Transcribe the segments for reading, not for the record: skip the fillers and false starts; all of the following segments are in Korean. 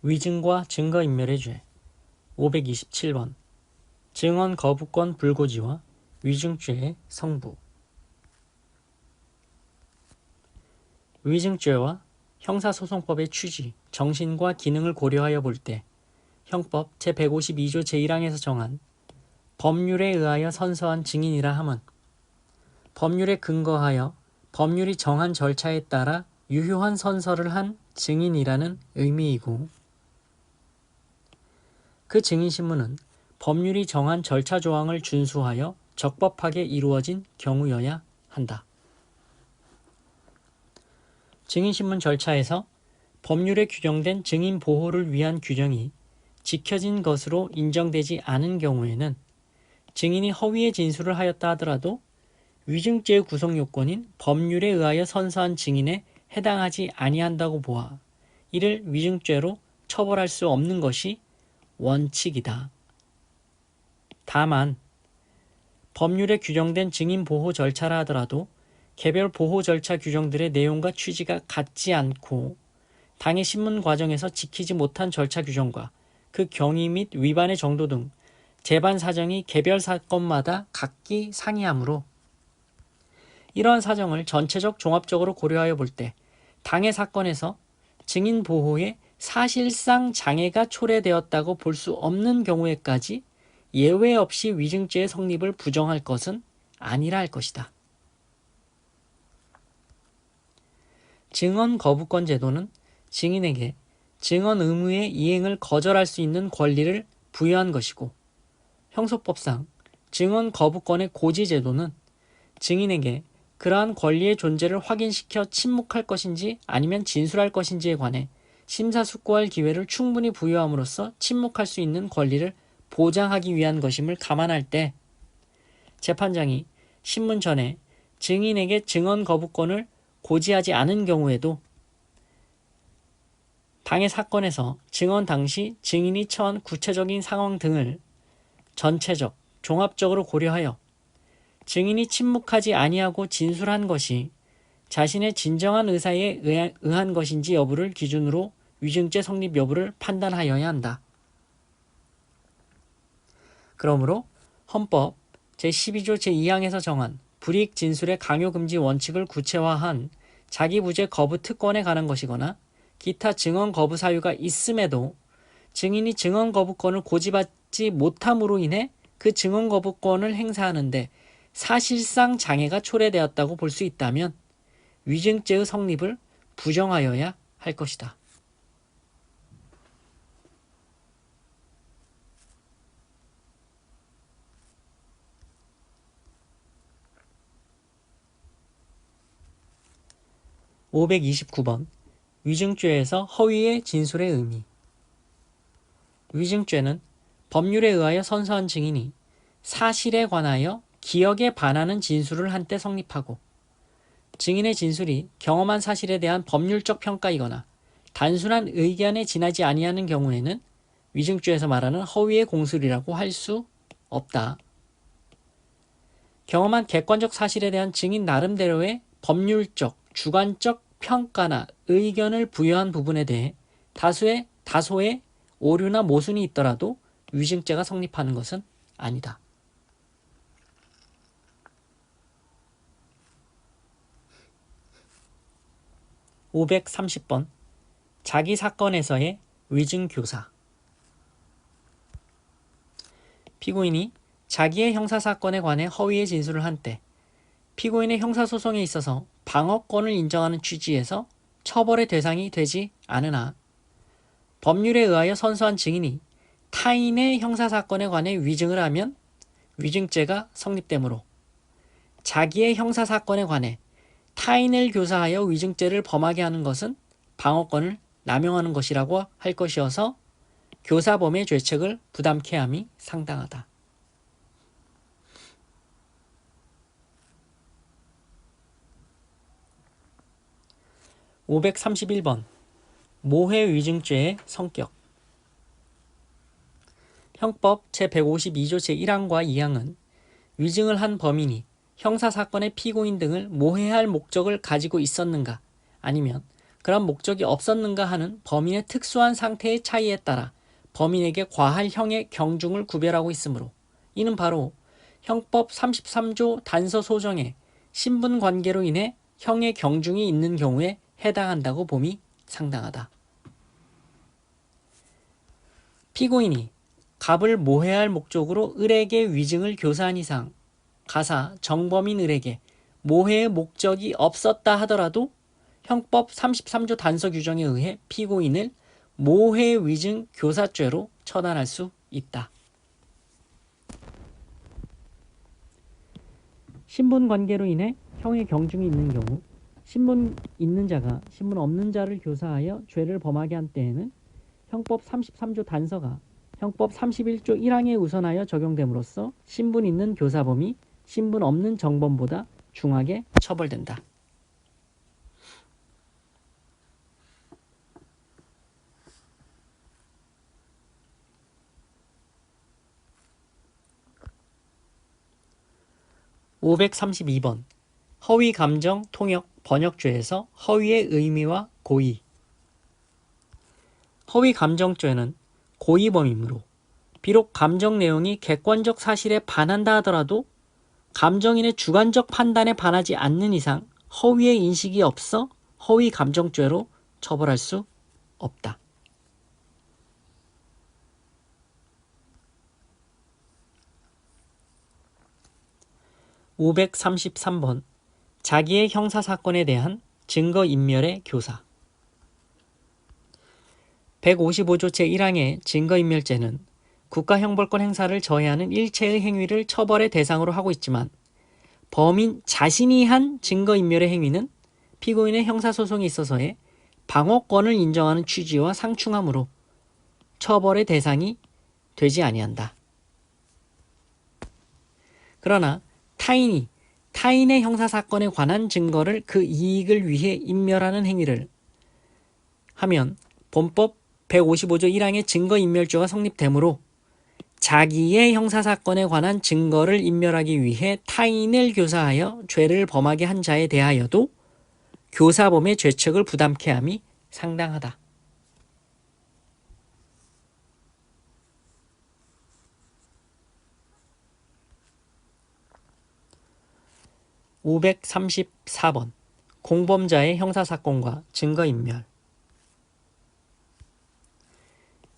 위증과 증거인멸의 죄. 527번. 증언 거부권 불고지와 위증죄의 성부. 위증죄와 형사소송법의 취지, 정신과 기능을 고려하여 볼 때 형법 제152조 제1항에서 정한 법률에 의하여 선서한 증인이라 함은 법률에 근거하여 법률이 정한 절차에 따라 유효한 선서를 한 증인이라는 의미이고, 그 증인신문은 법률이 정한 절차 조항을 준수하여 적법하게 이루어진 경우여야 한다. 증인신문 절차에서 법률에 규정된 증인 보호를 위한 규정이 지켜진 것으로 인정되지 않은 경우에는 증인이 허위의 진술을 하였다 하더라도 위증죄의 구성 요건인 법률에 의하여 선서한 증인에 해당하지 아니한다고 보아 이를 위증죄로 처벌할 수 없는 것이 원칙이다. 다만 법률에 규정된 증인 보호 절차라 하더라도 개별 보호 절차 규정들의 내용과 취지가 같지 않고 당해 신문 과정에서 지키지 못한 절차 규정과 그 경위 및 위반의 정도 등 재반 사정이 개별 사건마다 각기 상이하므로 이러한 사정을 전체적 종합적으로 고려하여 볼 때 당해 사건에서 증인 보호에 사실상 장애가 초래되었다고 볼 수 없는 경우에까지 예외 없이 위증죄의 성립을 부정할 것은 아니라 할 것이다. 증언 거부권 제도는 증인에게 증언 의무의 이행을 거절할 수 있는 권리를 부여한 것이고, 형소법상 증언 거부권의 고지 제도는 증인에게 그러한 권리의 존재를 확인시켜 침묵할 것인지 아니면 진술할 것인지에 관해 심사숙고할 기회를 충분히 부여함으로써 침묵할 수 있는 권리를 보장하기 위한 것임을 감안할 때 재판장이 신문 전에 증인에게 증언 거부권을 고지하지 않은 경우에도 당해 사건에서 증언 당시 증인이 처한 구체적인 상황 등을 전체적, 종합적으로 고려하여 증인이 침묵하지 아니하고 진술한 것이 자신의 진정한 의사에 의한 것인지 여부를 기준으로 위증죄 성립 여부를 판단하여야 한다. 그러므로 헌법 제12조 제2항에서 정한 불이익 진술의 강요 금지 원칙을 구체화한 자기부재 거부 특권에 관한 것이거나 기타 증언 거부 사유가 있음에도 증인이 증언 거부권을 고지받지 못함으로 인해 그 증언 거부권을 행사하는데 사실상 장애가 초래되었다고 볼 수 있다면 위증죄의 성립을 부정하여야 할 것이다. (529번) 위증죄에서 허위의 진술의 의미. 위증죄는 법률에 의하여 선서한 증인이 사실에 관하여 기억에 반하는 진술을 한 때 성립하고, 증인의 진술이 경험한 사실에 대한 법률적 평가이거나 단순한 의견에 지나지 아니하는 경우에는 위증죄에서 말하는 허위의 공술이라고 할 수 없다. 경험한 객관적 사실에 대한 증인 나름대로의 법률적, 주관적 평가나 의견을 부여한 부분에 대해 다소의 오류나 모순이 있더라도 위증죄가 성립하는 것은 아니다. (530번) 자기 사건에서의 위증교사. 피고인이 자기의 형사사건에 관해 허위의 진술을 한 때 피고인의 형사소송에 있어서 방어권을 인정하는 취지에서 처벌의 대상이 되지 않으나 법률에 의하여 선서한 증인이 타인의 형사사건에 관해 위증을 하면 위증죄가 성립되므로 자기의 형사사건에 관해 타인을 교사하여 위증죄를 범하게 하는 것은 방어권을 남용하는 것이라고 할 것이어서 교사범의 죄책을 부담케 함이 상당하다. (531번) 모해 위증죄의 성격. 형법 제152조 제1항과 2항은 위증을 한 범인이 형사사건의 피고인 등을 모해할 목적을 가지고 있었는가, 아니면 그런 목적이 없었는가 하는 범인의 특수한 상태의 차이에 따라 범인에게 과할 형의 경중을 구별하고 있으므로 이는 바로 형법 33조 단서 소정의 신분 관계로 인해 형의 경중이 있는 경우에 해당한다고 봄이 상당하다. 피고인이 갑을 모해할 목적으로 을에게 위증을 교사한 이상 가사 정범인 을에게 모해의 목적이 없었다 하더라도 형법 33조 단서 규정에 의해 피고인을 모해 위증 교사죄로 처단할 수 있다. 신분 관계로 인해 형의 경중이 있는 경우 신분 있는 자가 신분 없는 자를 교사하여 죄를 범하게 한 때에는 형법 33조 단서가 형법 31조 1항에 우선하여 적용됨으로써 신분 있는 교사범이 신분 없는 정범보다 중하게 처벌된다. (532번) 허위 감정 통역 번역죄에서 허위의 의미와 고의. 허위 감정죄는 고의범이므로 비록 감정 내용이 객관적 사실에 반한다 하더라도 감정인의 주관적 판단에 반하지 않는 이상 허위의 인식이 없어 허위 감정죄로 처벌할 수 없다. (533번) 자기의 형사사건에 대한 증거인멸의 교사. 155조 제1항의 증거인멸죄는 국가형벌권 행사를 저해하는 일체의 행위를 처벌의 대상으로 하고 있지만 범인 자신이 한 증거인멸의 행위는 피고인의 형사소송에 있어서의 방어권을 인정하는 취지와 상충하므로 처벌의 대상이 되지 아니한다. 그러나 타인이 타인의 형사사건에 관한 증거를 그 이익을 위해 인멸하는 행위를 하면 본법 155조 1항의 증거인멸죄가 성립되므로 자기의 형사사건에 관한 증거를 인멸하기 위해 타인을 교사하여 죄를 범하게 한 자에 대하여도 교사범의 죄책을 부담케 함이 상당하다. (534번) 공범자의 형사사건과 증거인멸.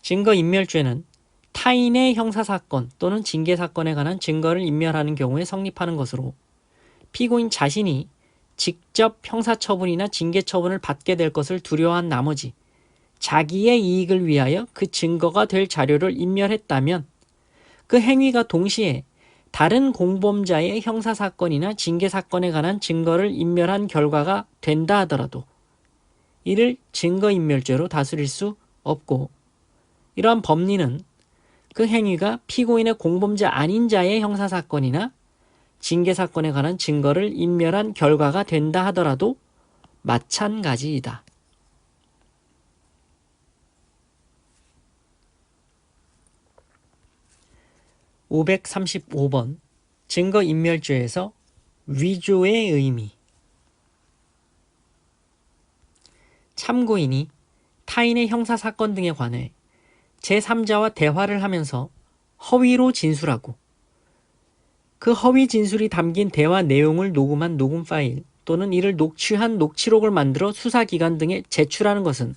증거인멸죄는 타인의 형사사건 또는 징계사건에 관한 증거를 인멸하는 경우에 성립하는 것으로 피고인 자신이 직접 형사처분이나 징계처분을 받게 될 것을 두려워한 나머지 자기의 이익을 위하여 그 증거가 될 자료를 인멸했다면 그 행위가 동시에 다른 공범자의 형사사건이나 징계사건에 관한 증거를 인멸한 결과가 된다 하더라도 이를 증거인멸죄로 다스릴 수 없고 이러한 법리는 그 행위가 피고인의 공범자 아닌 자의 형사사건이나 징계사건에 관한 증거를 인멸한 결과가 된다 하더라도 마찬가지이다. (535번) 증거인멸죄에서 위조의 의미. 참고인이 타인의 형사사건 등에 관해 제3자와 대화를 하면서 허위로 진술하고 그 허위 진술이 담긴 대화 내용을 녹음한 녹음 파일 또는 이를 녹취한 녹취록을 만들어 수사기관 등에 제출하는 것은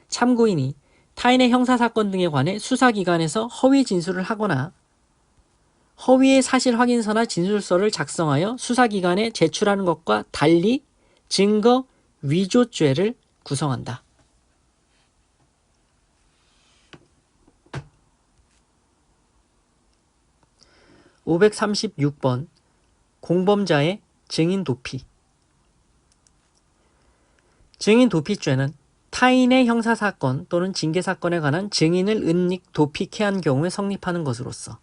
참고인이 타인의 형사사건 등에 관해 수사기관에서 허위 진술을 하거나 허위의 사실 확인서나 진술서를 작성하여 수사기관에 제출하는 것과 달리 증거 위조죄를 구성한다. (536번) 공범자의 증인 도피. 증인 도피죄는 타인의 형사사건 또는 징계사건에 관한 증인을 은닉 도피케 한 경우에 성립하는 것으로서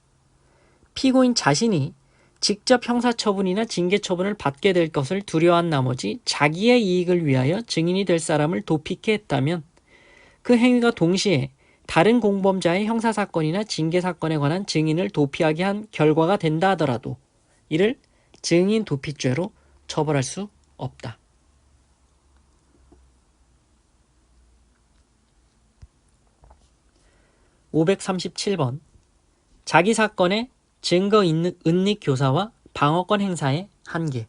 피고인 자신이 직접 형사처분이나 징계처분을 받게 될 것을 두려워한 나머지 자기의 이익을 위하여 증인이 될 사람을 도피케 했다면 그 행위가 동시에 다른 공범자의 형사사건이나 징계사건에 관한 증인을 도피하게 한 결과가 된다 하더라도 이를 증인 도피죄로 처벌할 수 없다. 537번 자기 사건의 증거 은닉 교사와 방어권 행사의 한계.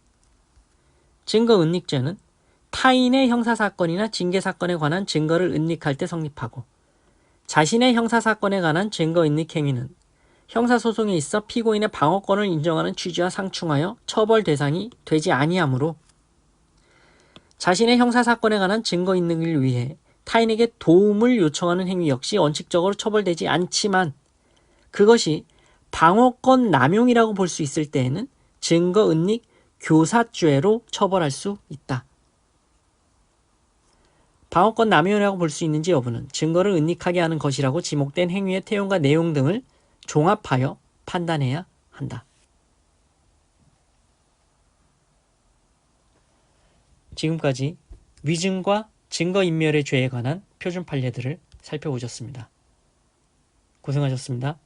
증거 은닉죄는 타인의 형사사건이나 징계사건에 관한 증거를 은닉할 때 성립하고 자신의 형사사건에 관한 증거 은닉 행위는 형사소송에 있어 피고인의 방어권을 인정하는 취지와 상충하여 처벌 대상이 되지 아니하므로 자신의 형사사건에 관한 증거 인멸을 위해 타인에게 도움을 요청하는 행위 역시 원칙적으로 처벌되지 않지만 그것이 방어권 남용이라고 볼 수 있을 때에는 증거 은닉 교사죄로 처벌할 수 있다. 방어권 남용이라고 볼 수 있는지 여부는 증거를 은닉하게 하는 것이라고 지목된 행위의 태용과 내용 등을 종합하여 판단해야 한다. 지금까지 위증과 증거인멸의 죄에 관한 표준 판례들을 살펴보셨습니다. 고생하셨습니다.